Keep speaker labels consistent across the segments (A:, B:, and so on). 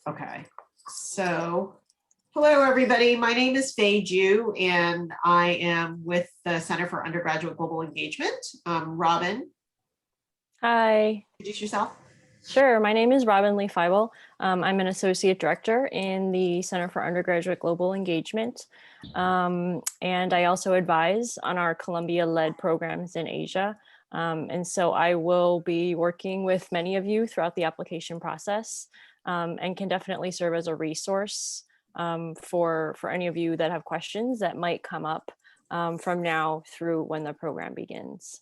A: Okay, so hello, everybody. My name is Fei Ju, and I am with the Center for Undergraduate Global Engagement. Robin,
B: Hi.
A: introduce yourself.
B: Sure. My name is Robin Lee Feibel. I'm an associate director in the Center for Undergraduate Global Engagement. And I also advise on our Columbia-led programs in Asia. And so I will be working with many of you throughout the application process and can definitely serve as a resource for any of you that have questions that might come up from now through when the program begins.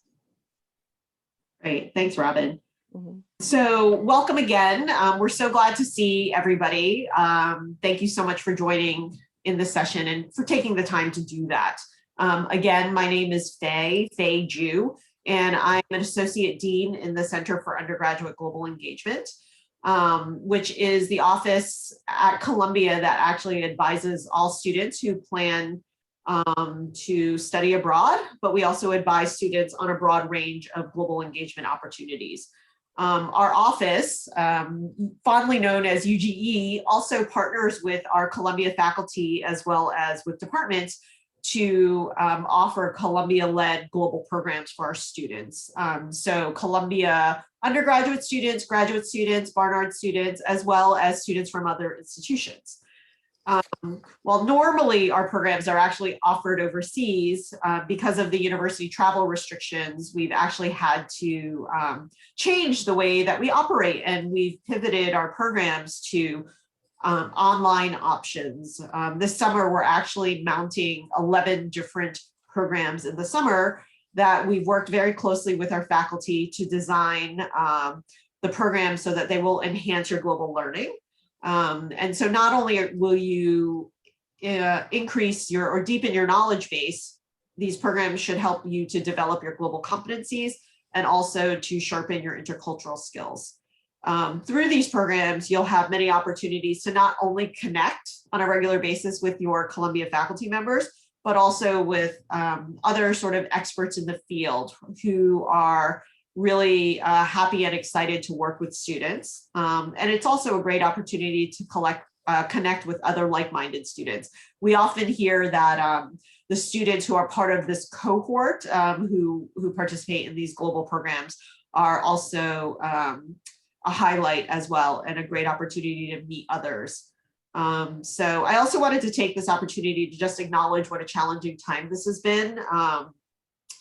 A: Great. Thanks, Robin.
B: Mm-hmm.
A: So welcome again. We're so glad to see everybody. Thank you so much for joining in this session and for taking the time to do that. Again, my name is Fei Ju, and I'm an associate dean in the Center for Undergraduate Global Engagement, which is the office at Columbia that actually advises all students who plan to study abroad, but we also advise students on a broad range of global engagement opportunities. Our office, fondly known as UGE, also partners with our Columbia faculty as well as with departments to offer Columbia-led global programs for our students. So Columbia undergraduate students, graduate students, Barnard students, as well as students from other institutions. While normally our programs are actually offered overseas, because of the university travel restrictions, we've actually had to change the way that we operate, and we've pivoted our programs to online options. This summer, we're actually mounting 11 different programs in the summer that we've worked very closely with our faculty to design the program so that they will enhance your global learning. And so not only will you increase your or deepen your knowledge base, these programs should help you to develop your global competencies and also to sharpen your intercultural skills. Through these programs, you'll have many opportunities to not only connect on a regular basis with your Columbia faculty members, but also with other sort of experts in the field who are really happy and excited to work with students. And it's also a great opportunity to connect with other like-minded students. We often hear that the students who are part of this cohort who participate in these global programs are also a highlight as well and a great opportunity to meet others. So I also wanted to take this opportunity to just acknowledge what a challenging time this has been.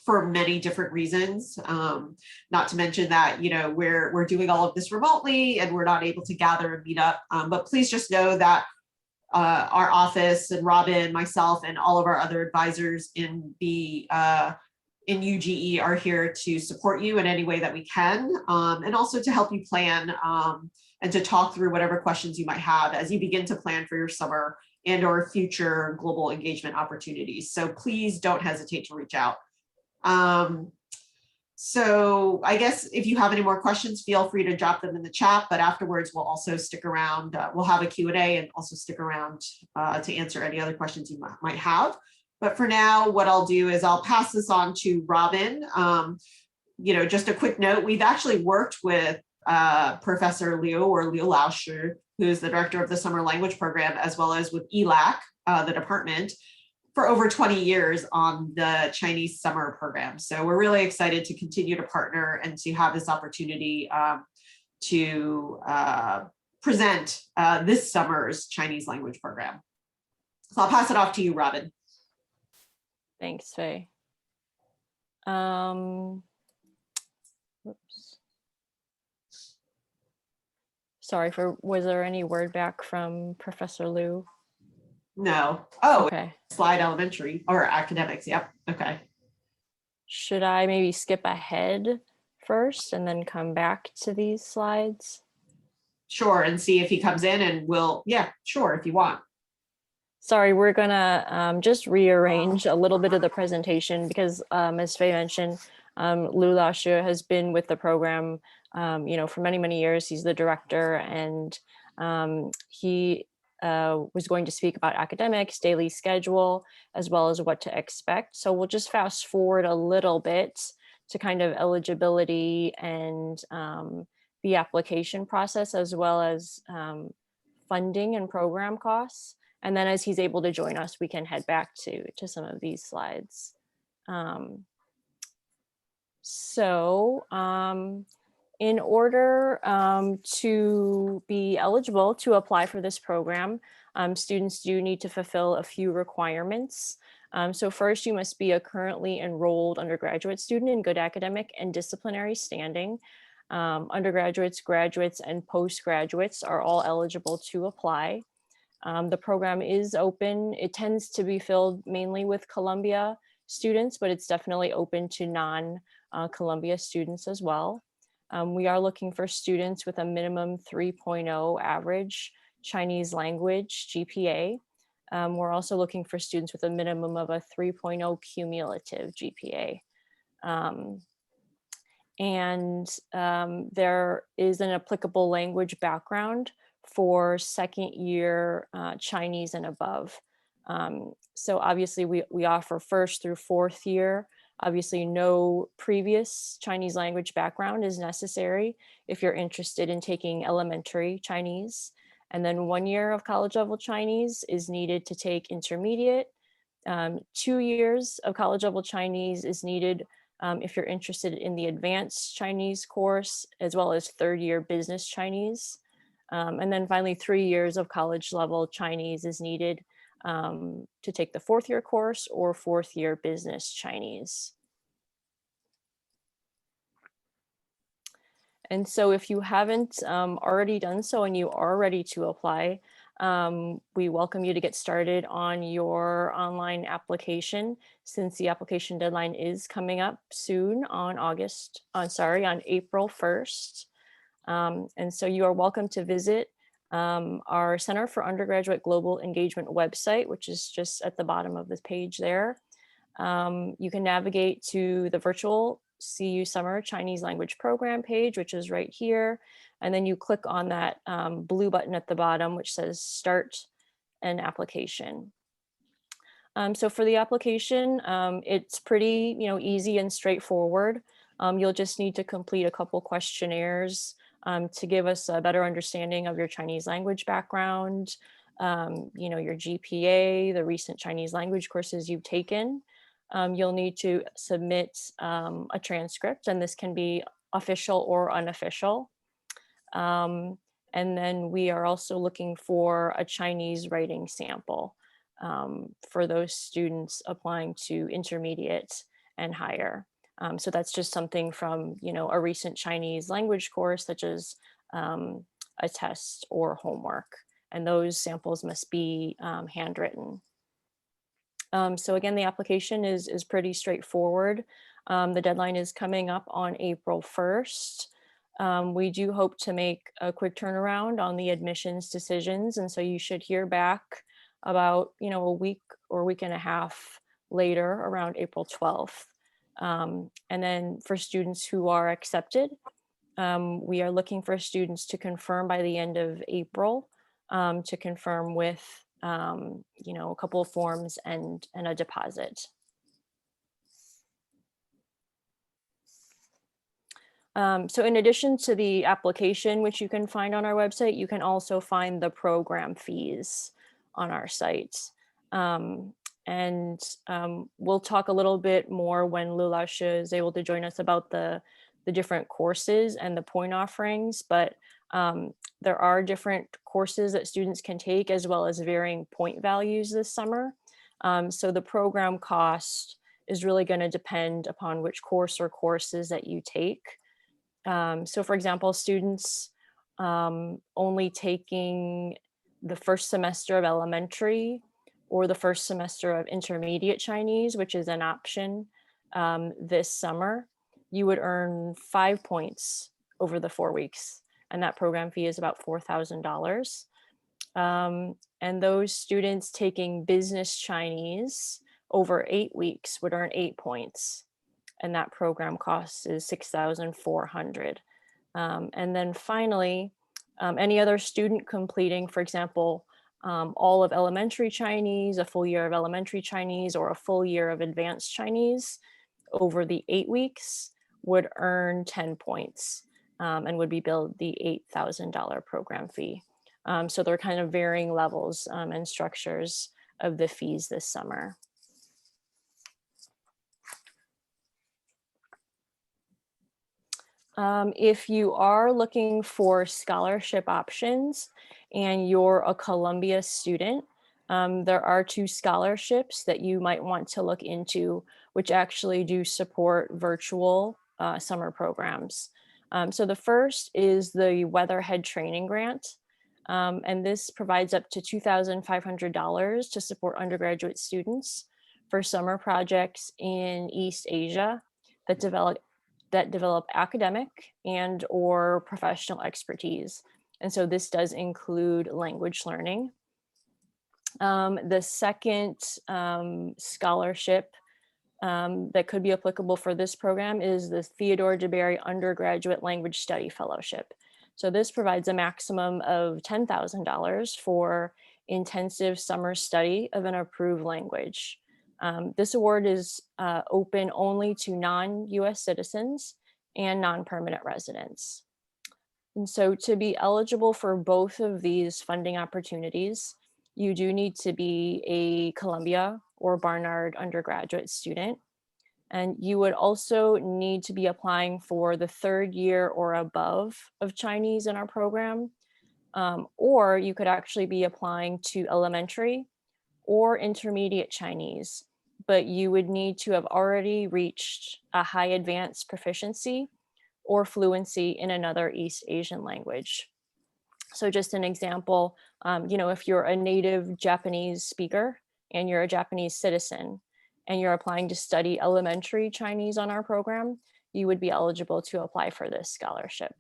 A: For many different reasons, not to mention that, you know, we're doing all of this remotely and we're not able to gather and meet up. But please just know that our office and Robin, myself, and all of our other advisors in UGE are here to support you in any way that we can, and also to help you plan and to talk through whatever questions you might have as you begin to plan for your summer and or future global engagement opportunities. So please don't hesitate to reach out. So I guess if you have any more questions, feel free to drop them in the chat, but afterwards we'll also stick around. We'll have a Q&A and also stick around to answer any other questions you might have. But for now, what I'll do is I'll pass this on to Robin. You know, just a quick note, we've actually worked with Professor Liu or Liu Laoshi, who's the director of the summer language program, as well as with ELAC, the department, for over 20 years on the Chinese summer program. So we're really excited to continue to partner and to have this opportunity to present this summer's Chinese language program. So I'll pass it off to you, Robin.
B: Thanks, Faye. Oops. Sorry, was there any word back from Professor Liu?
A: No. Oh,
B: okay.
A: Slide elementary or academics. Yep. Okay.
B: Should I maybe skip ahead first and then come back to these slides?
A: Sure. And see if he comes in and yeah, sure. If you want.
B: Sorry, we're gonna just rearrange a little bit of the presentation because as Faye mentioned, Liu Laoshi has been with the program, you know, for many, many years. He's the director, and he was going to speak about academics, daily schedule, as well as what to expect. So we'll just fast forward a little bit to kind of eligibility and the application process, as well as funding and program costs. And then as he's able to join us, we can head back to some of these slides. Um, in order to be eligible to apply for this program, students do need to fulfill a few requirements. So first, you must be a currently enrolled undergraduate student in good academic and disciplinary standing. Undergraduates, graduates, and postgraduates are all eligible to apply. The program is open. It tends to be filled mainly with Columbia students, but it's definitely open to non-Columbia students as well. We are looking for students with a minimum 3.0 average Chinese language GPA. We're also looking for students with a minimum of a 3.0 cumulative GPA. There is an applicable language background for second year Chinese and above. So obviously we offer first through fourth year. Obviously no previous Chinese language background is necessary if you're interested in taking elementary Chinese. And then 1 year of college level Chinese is needed to take intermediate. 2 years of college level Chinese is needed if you're interested in the advanced Chinese course, as well as third year business Chinese. And then finally, 3 years of college level Chinese is needed to take the fourth year course or fourth year business Chinese. And so if you haven't already done so and you are ready to apply, we welcome you to get started on your online application, since the application deadline is coming up soon on April 1st. And so you are welcome to visit our Center for Undergraduate Global Engagement website, which is just at the bottom of this page there. You can navigate to the virtual CU Summer Chinese Language Program page, which is right here. And then you click on that blue button at the bottom, which says Start an Application. So for the application, it's pretty easy and straightforward. You'll just need to complete a couple questionnaires to give us a better understanding of your Chinese language background, your GPA, the recent Chinese language courses you've taken. You'll need to submit a transcript, and this can be official or unofficial. And then we are also looking for a Chinese writing sample for those students applying to intermediate and higher. So that's just something from a recent Chinese language course, such as a test or homework. And those samples must be handwritten. So again, the application is pretty straightforward. The deadline is coming up on April 1st. We do hope to make a quick turnaround on the admissions decisions. And so you should hear back about, a week or week and a half later, around April 12th. And then for students who are accepted, we are looking for students to confirm by the end of April, to confirm with a couple of forms and a deposit. So in addition to the application, which you can find on our website, you can also find the program fees on our site. We'll talk a little bit more when Lulasha is able to join us about the different courses and the point offerings, but there are different courses that students can take, as well as varying point values this summer. So the program cost is really going to depend upon which course or courses that you take. So for example, students only taking the first semester of elementary or the first semester of intermediate Chinese, which is an option this summer, you would earn 5 points over the 4 weeks. And that program fee is about $4,000. And those students taking business Chinese over 8 weeks would earn 8 points. And that program cost is $6,400. And then finally, any other student completing, for example, all of elementary Chinese, a full year of elementary Chinese, or a full year of advanced Chinese over the 8 weeks would earn 10 points and would be billed the $8,000 program fee. So there are kind of varying levels and structures of the fees this summer. If you are looking for scholarship options and you're a Columbia student, there are 2 scholarships that you might want to look into, which actually do support virtual summer programs. So the first is the Weatherhead Training Grant. And this provides up to $2,500 to support undergraduate students for summer projects in East Asia that develop academic and or professional expertise. And so this does include language learning. The second scholarship that could be applicable for this program is the Theodore DeBerry Undergraduate Language Study Fellowship. So this provides a maximum of $10,000 for intensive summer study of an approved language. This award is open only to non-US citizens and non-permanent residents. And so to be eligible for both of these funding opportunities, you do need to be a Columbia or Barnard undergraduate student. And you would also need to be applying for the 3rd year or above of Chinese in our program. Or you could actually be applying to elementary or intermediate Chinese, but you would need to have already reached a high advanced proficiency or fluency in another East Asian language. So just an example, if you're a native Japanese speaker and you're a Japanese citizen and you're applying to study elementary Chinese on our program, you would be eligible to apply for this scholarship.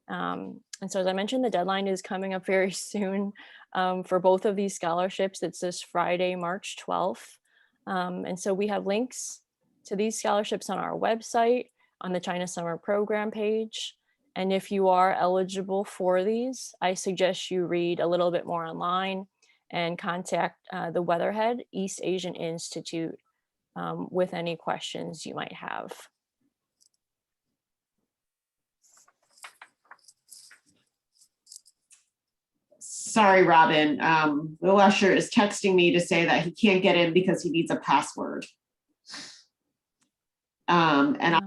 B: And so as I mentioned, the deadline is coming up very soon for both of these scholarships. It's this Friday, March 12th. And so we have links to these scholarships on our website, on the China Summer Program page. And if you are eligible for these, I suggest you read a little bit more online and contact the Weatherhead East Asian Institute with any questions you might have.
A: Sorry, Robin. Will Usher is texting me to say that he can't get in because he needs a password. And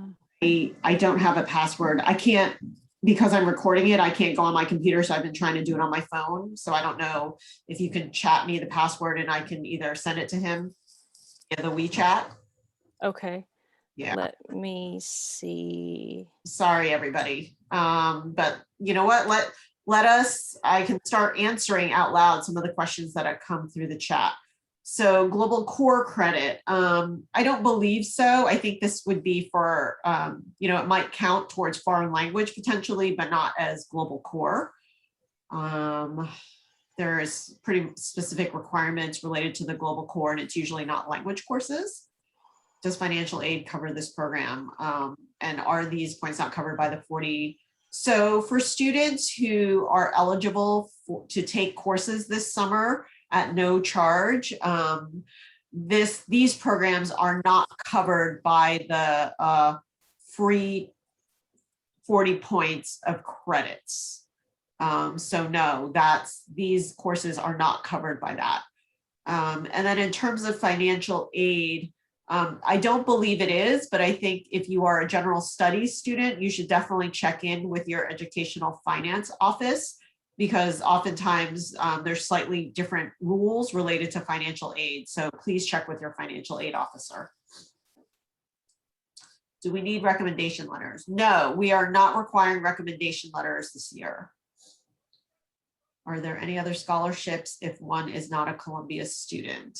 A: I don't have a password. I can't, because I'm recording it, I can't go on my computer. So I've been trying to do it on my phone. So I don't know if you can chat me the password and I can either send it to him in the WeChat.
B: Okay.
A: Yeah.
B: Let me see.
A: Sorry, everybody. But you know what? Let us, I can start answering out loud some of the questions that have come through the chat. So global core credit, I don't believe so. I think this would be for, it might count towards foreign language potentially, but not as global core. There's pretty specific requirements related to the global core, and it's usually not language courses. Does financial aid cover this program? And are these points not covered by the 40? So for students who are eligible to take courses this summer at no charge, these programs are not covered by the free 40 points of credits. So no, these courses are not covered by that. And then in terms of financial aid, I don't believe it is, but I think if you are a general studies student, you should definitely check in with your educational finance office, because oftentimes there's slightly different rules related to financial aid. So please check with your financial aid officer. Do we need recommendation letters? No, we are not requiring recommendation letters this year. Are there any other scholarships if one is not a Columbia student?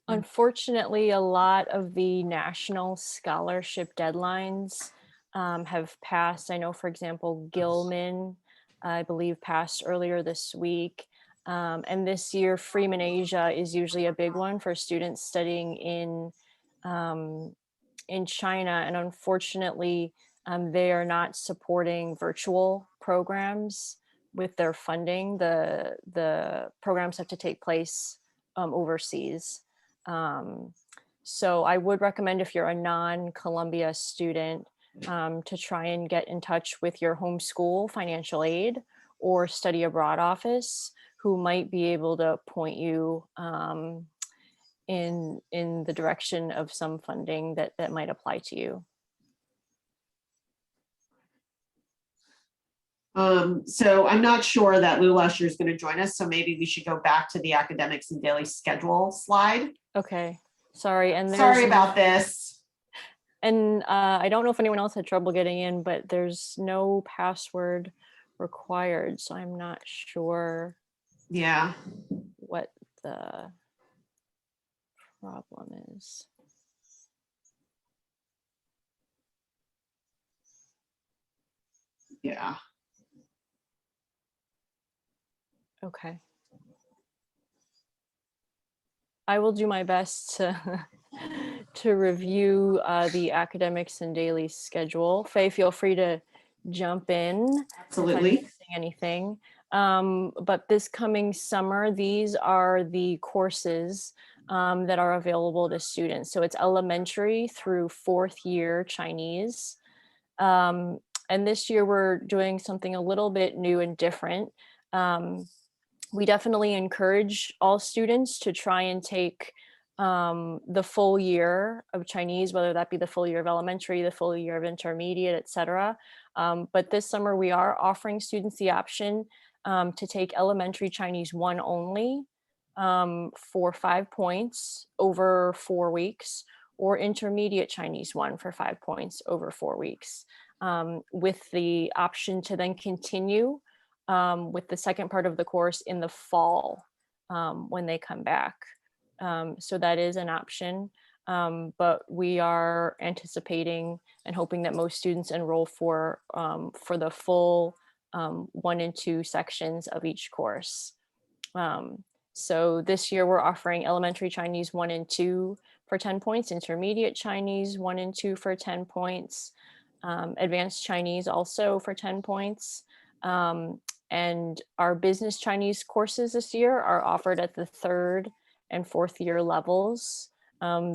B: Unfortunately, a lot of the national scholarship deadlines have passed. I know, for example, Gilman, I believe, passed earlier this week. And this year, Freeman Asia is usually a big one for students studying in China. And unfortunately, they are not supporting virtual programs with their funding. The programs have to take place overseas. So I would recommend, if you're a non-Columbia student, to try and get in touch with your homeschool financial aid or study abroad office, who might be able to point you in the direction of some funding that might apply to you.
A: So I'm not sure that Lou Lesher is going to join us, so maybe we should go back to the academics and daily schedule slide.
B: Okay, sorry. And
A: sorry about this.
B: And I don't know if anyone else had trouble getting in, but there's no password required, so I'm not sure.
A: Yeah.
B: What the problem is.
A: Yeah.
B: Okay. I will do my best to to review the academics and daily schedule. Faye, feel free to jump in.
A: Absolutely.
B: If I'm missing anything. But this coming summer, these are the courses that are available to students. So it's elementary through 4th year Chinese. And this year we're doing something a little bit new and different. We definitely encourage all students to try and take the full year of Chinese, whether that be the full year of elementary, the full year of intermediate, etc. But this summer we are offering students the option to take elementary Chinese 1 only for 5 points over 4 weeks, or intermediate Chinese 1 for 5 points over 4 weeks, with the option to then continue with the second part of the course in the fall when they come back. So that is an option, but we are anticipating and hoping that most students enroll for the full 1 and 2 sections of each course. So this year we're offering elementary Chinese 1 and 2 for 10 points, intermediate Chinese 1 and 2 for 10 points, advanced Chinese also for 10 points. And our business Chinese courses this year are offered at the 3rd and 4th year levels.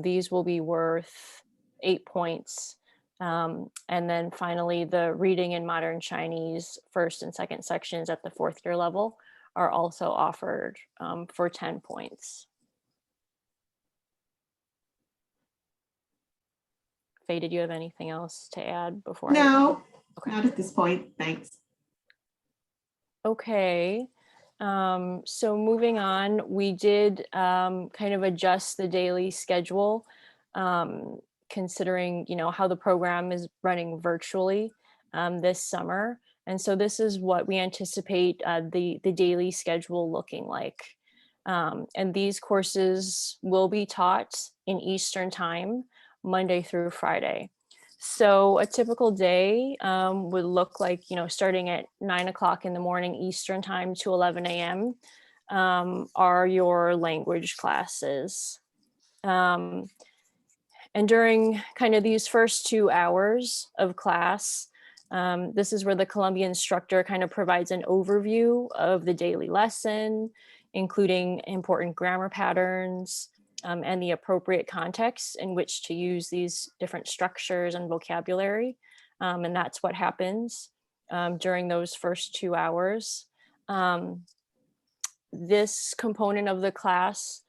B: These will be worth 8 points. And then finally, the reading and modern Chinese 1st and 2nd sections at the 4th year level are also offered for 10 points. Faye, did you have anything else to add before?
A: No, not at this point. Thanks.
B: Okay. So moving on, we did kind of adjust the daily schedule, considering, how the program is running virtually this summer. And so this is what we anticipate the daily schedule looking like. And these courses will be taught in Eastern time, Monday through Friday. So a typical day would look like, starting at 9 o'clock in the morning Eastern time to 11 a.m. Are your language classes. And during kind of these first 2 hours of class, this is where the Columbia instructor kind of provides an overview of the daily lesson, including important grammar patterns, and the appropriate context in which to use these different structures and vocabulary. And that's what happens during those first 2 hours. This component of the class,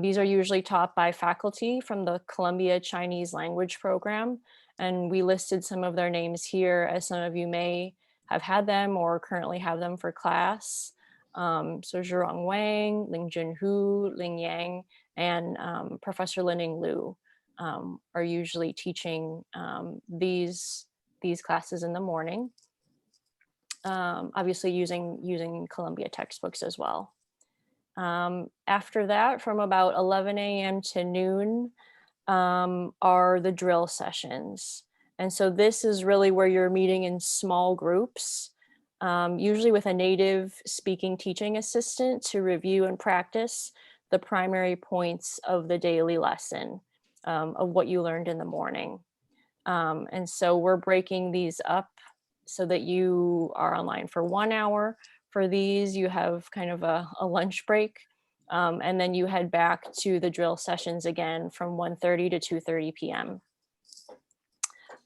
B: these are usually taught by faculty from the Columbia Chinese Language Program. And we listed some of their names here, as some of you may have had them or currently have them for class. So Zhurong Wang, Ling Junhu, Ling Yang, and Professor Lining Liu are usually teaching these classes in the morning, obviously using Columbia textbooks as well. After that, from about 11 a.m. to noon are the drill sessions. And so this is really where you're meeting in small groups, usually with a native speaking teaching assistant to review and practice the primary points of the daily lesson, of what you learned in the morning. And so we're breaking these up so that you are online for 1 hour. For these, you have kind of a lunch break, and then you head back to the drill sessions again from 1:30 to 2:30 p.m.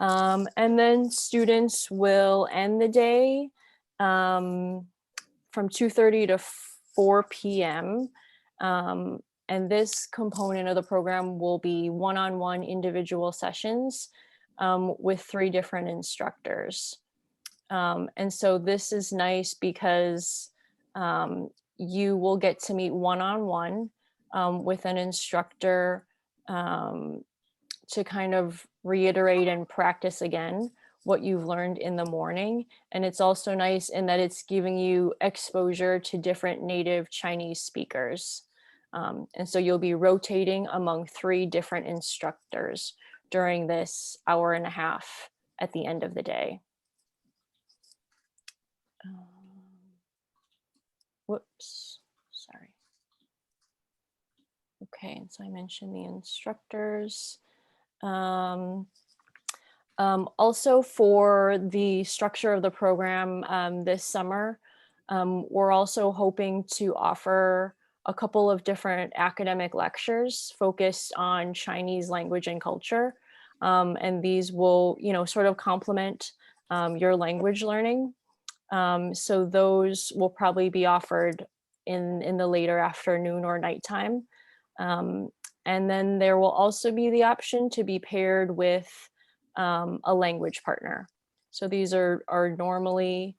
B: And then students will end the day from 2:30 to 4 p.m. And this component of the program will be one-on-one individual sessions with 3 different instructors. And so this is nice because you will get to meet one-on-one with an instructor to kind of reiterate and practice again what you've learned in the morning. And it's also nice in that it's giving you exposure to different native Chinese speakers. And so you'll be rotating among 3 different instructors during this hour and a half at the end of the day. Whoops, sorry. Okay, and so I mentioned the instructors. Also for the structure of the program this summer, we're also hoping to offer a couple of different academic lectures focused on Chinese language and culture. And these will, sort of complement your language learning. So those will probably be offered in the later afternoon or nighttime. And then there will also be the option to be paired with a language partner. So these are normally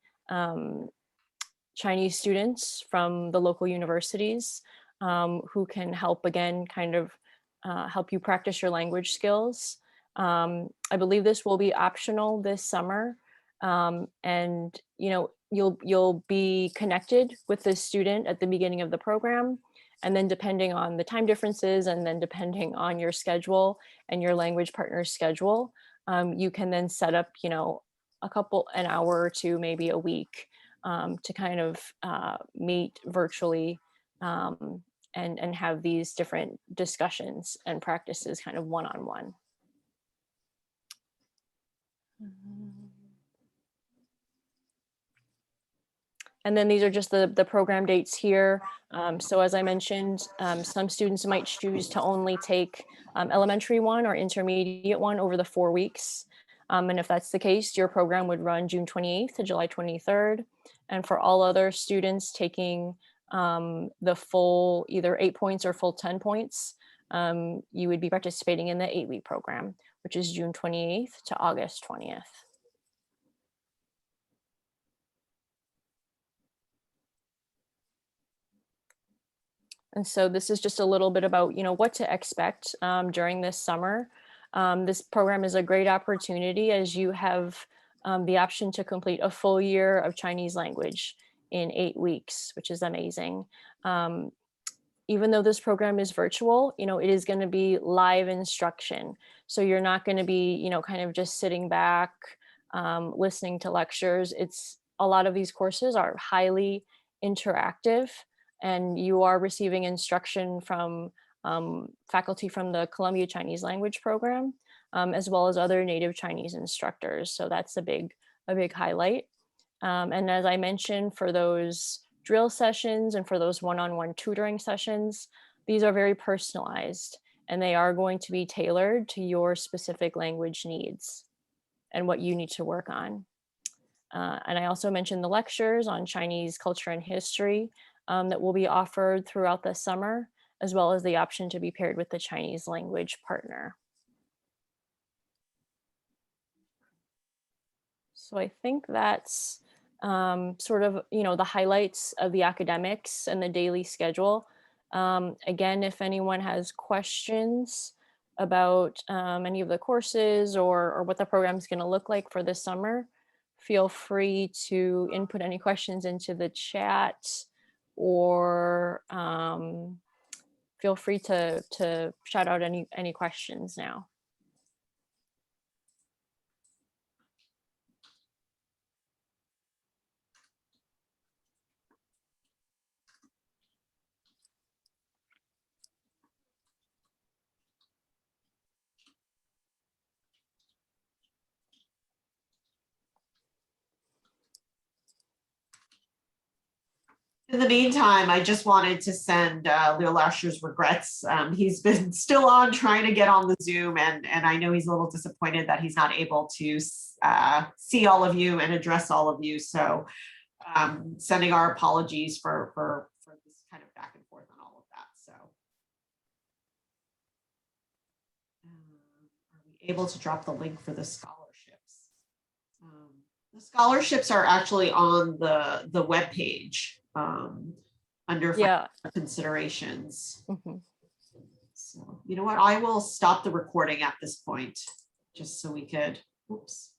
B: Chinese students from the local universities who can help, again, kind of help you practice your language skills. I believe this will be optional this summer. And you'll be connected with the student at the beginning of the program. And then depending on the time differences and then depending on your schedule and your language partner's schedule, you can then set up, an hour or two, maybe a week to kind of meet virtually and have these different discussions and practices kind of one-on-one. And then these are just the program dates here. So as I mentioned, some students might choose to only take elementary 1 or intermediate 1 over the 4 weeks. And if that's the case, your program would run June 28th to July 23rd. And for all other students taking the full either 8 points or full 10 points, you would be participating in the 8-week program, which is June 28th to August 20th. And so this is just a little bit about, what to expect during this summer. This program is a great opportunity as you have the option to complete a full year of Chinese language in 8 weeks, which is amazing. Even though this program is virtual, it is going to be live instruction. So you're not going to be, kind of just sitting back, listening to lectures. A lot of these courses are highly interactive, and you are receiving instruction from faculty from the Columbia Chinese Language Program, as well as other native Chinese instructors. So that's a big highlight. And as I mentioned, for those drill sessions and for those one-on-one tutoring sessions, these are very personalized and they are going to be tailored to your specific language needs and what you need to work on. And I also mentioned the lectures on Chinese culture and history that will be offered throughout the summer, as well as the option to be paired with the Chinese language partner. So I think that's sort of, the highlights of the academics and the daily schedule. Again, if anyone has questions about any of the courses or what the program is going to look like for this summer, feel free to input any questions into the chat, or feel free to shout out any questions now.
A: In the meantime, I just wanted to send Leo Lasher's regrets. He's been still on trying to get on the Zoom, and I know he's a little disappointed that he's not able to see all of you and address all of you. So sending our apologies for this kind of back and forth on all of that. So are we able to drop the link for the scholarships? The scholarships are actually on the webpage under considerations. So you know what? I will stop the recording at this point, just so we could. Oops.